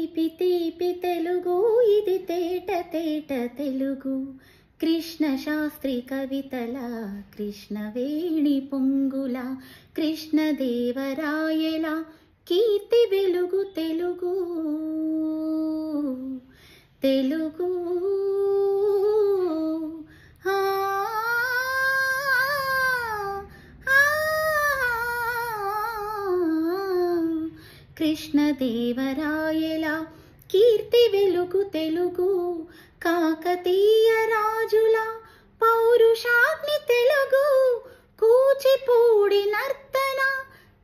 తీపి తీపి తెలుగు ఇది తేట తేట తెలుగు కృష్ణ శాస్త్రి కవితల కృష్ణవేణి పొంగుల కృష్ణదేవరాయల కీర్తి వెలుగు తెలుగు తెలుగు కృష్ణదేవరాయల కీర్తి వెలుగు తెలుగు కాకతీయ రాజుల పౌరుషాగ్ని తెలుగు కూచిపూడి నర్తన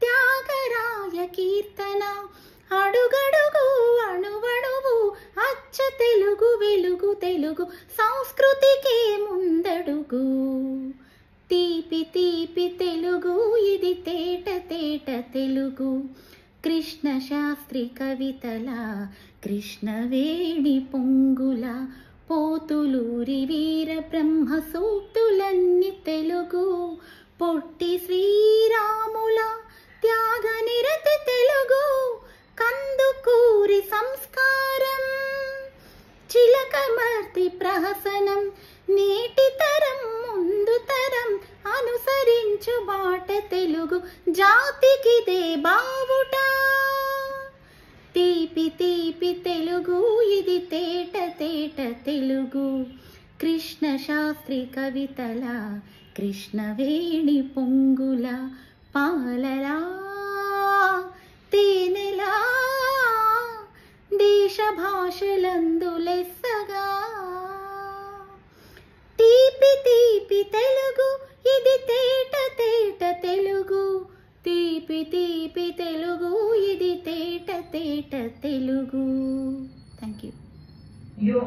త్యాగరాయ కీర్తన అడుగడుగు అణువణువు అచ్చ తెలుగు వెలుగు తెలుగు సంస్కృతికి ముందడుగు తీపి తీపి తెలుగు ఇది తేట తేట తెలుగు కృష్ణ శాస్త్రి కవితల కృష్ణవేణి పొంగుల పోతులూరి వీర బ్రహ్మ సూక్తులన్నీ తెలుగు పొట్టి శ్రీరాముల త్యాగ నిరతి తెలుగు కందుకూరి సంస్కారం చిలకమర్తి ప్రహసనం నేటి తరం ముందు తరం అనుసరించు బాట తెలుగు జాతికిదే బావుట తీపి తీపి తెలుగు ఇది తేట తేట తెలుగు కృష్ణ శాస్త్రి కవితల కృష్ణవేణి పొంగుల పాలలా తేనెలా దేశ భాషలందు లెస్సగా తీపి తీపి తెలుగు ఇది తేట తేట తెలుగు తీపి తీపి తెలుగు ఇది తేట తేట తెలుగు థ్యాంక్ యూ